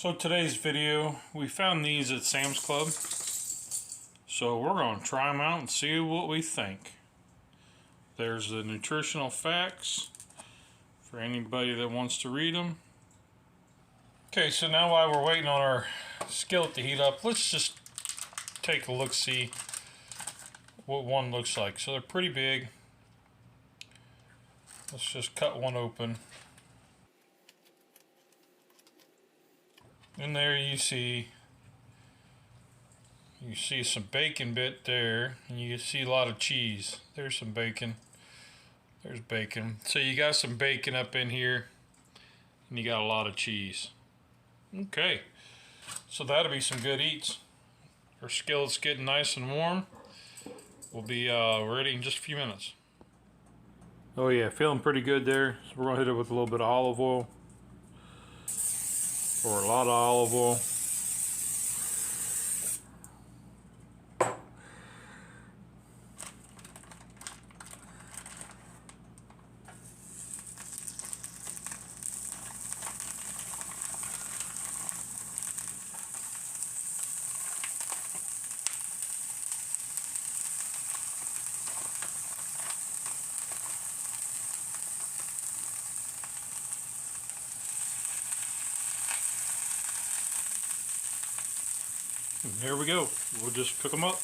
So today's video, we found these at Sam's Club. So we're going to try them out and see what we think. There's the nutritional facts for anybody that wants to read them. Okay, so now while we're waiting on our skillet to heat up, let's just take a look, see what one looks like. So they're pretty big. Let's just cut one open. And there you see some bacon bit there, and you see a lot of cheese. There's some bacon. There's bacon. So you got some bacon up in here, and you got a lot of cheese. Okay, so that'll be some good eats. Our skillet's getting nice and warm. We'll be ready in just a few minutes. Oh yeah, feeling pretty good there. So we're gonna hit it with a little bit of olive oil. Or a lot of olive oil. And there we go. We'll just cook them up.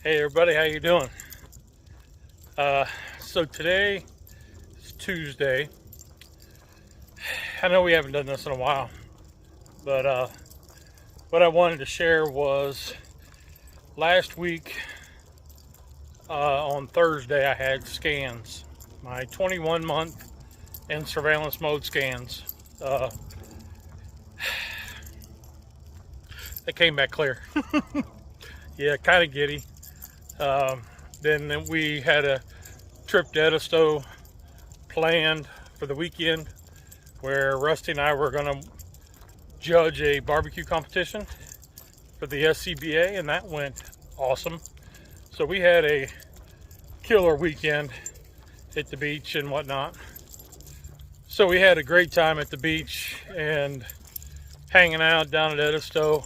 Hey everybody, how you doing? So today is Tuesday. I know we haven't done this in a while, but what I wanted to share was last week on Thursday I had scans, my 21-month in surveillance mode scans. They came back clear. Yeah, kind of giddy. Then we had a trip to Edisto planned for the weekend where Rusty and I were going to judge a barbecue competition for the SCBA, and that went awesome. So we had a killer weekend at the beach and whatnot. So we had a great time at the beach and hanging out down at Edisto.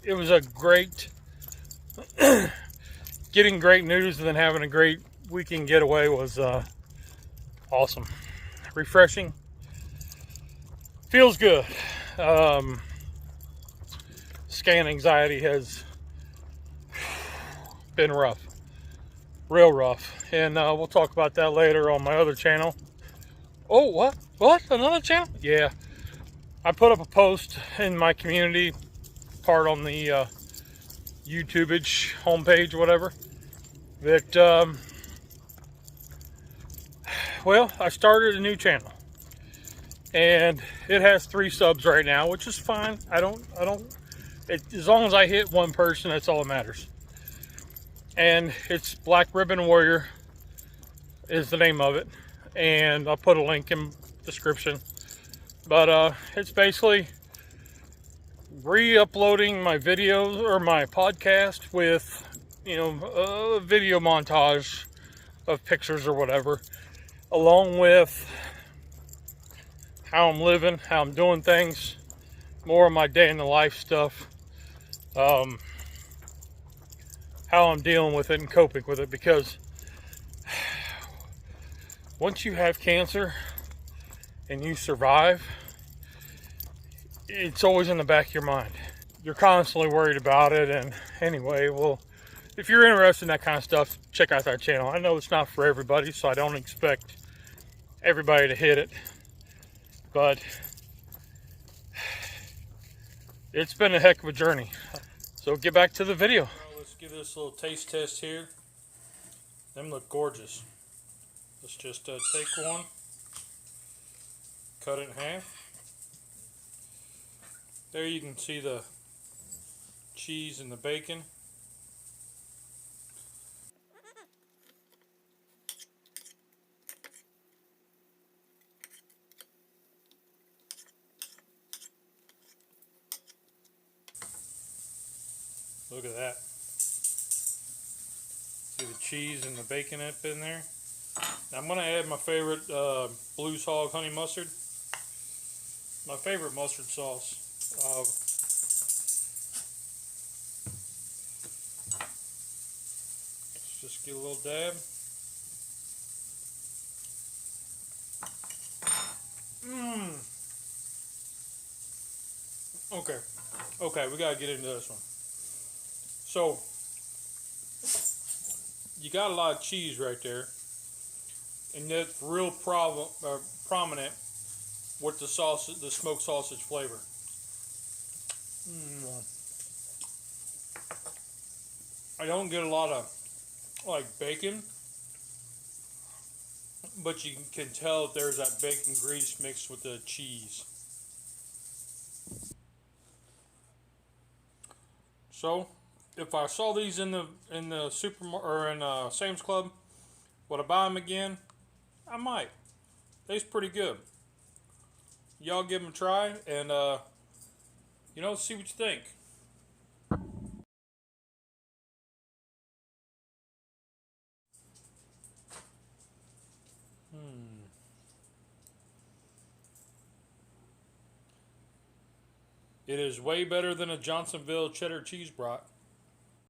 It was a great, getting great news and then having a great weekend getaway was awesome, refreshing, feels good. Scan anxiety has been rough, real rough, and we'll talk about that later on my other channel. Oh, what? Another channel? Yeah, I put up a post in my community part on the YouTubeage homepage, whatever, that well, I started a new channel, and it has 3 subs right now, which is fine. As long as I hit 1 person, that's all that matters. And it's Black Ribbon Warrior is the name of it, and I'll put a link in description. But it's basically re-uploading my videos or my podcast with, a video montage of pictures or whatever, along with how I'm living, how I'm doing things, more of my day in the life stuff, how I'm dealing with it and coping with it, because once you have cancer and you survive, it's always in the back of your mind. You're constantly worried about it. And anyway, well, if you're interested in that kind of stuff, check out that channel. I know it's not for everybody, so I don't expect everybody to hit it, but it's been a heck of a journey. So get back to the video. Well, let's give this a little taste test here. Them look gorgeous. Let's just take one, cut it in half. There you can see the cheese and the bacon. Look at that. See the cheese and the bacon up in there? Now I'm going to add my favorite Blues Hog honey mustard. My favorite mustard sauce. Let's just get a little dab. Okay, we gotta get into this one. So, you got a lot of cheese right there, and that's real prominent with the sausage, the smoked sausage flavor. I don't get a lot of like bacon, but you can tell there's that bacon grease mixed with the cheese. So, if I saw these in the supermarket or in Sam's Club, would I buy them again? I might. Tastes pretty good. Y'all give them a try and see what you think. It is way better than a Johnsonville cheddar cheese brat.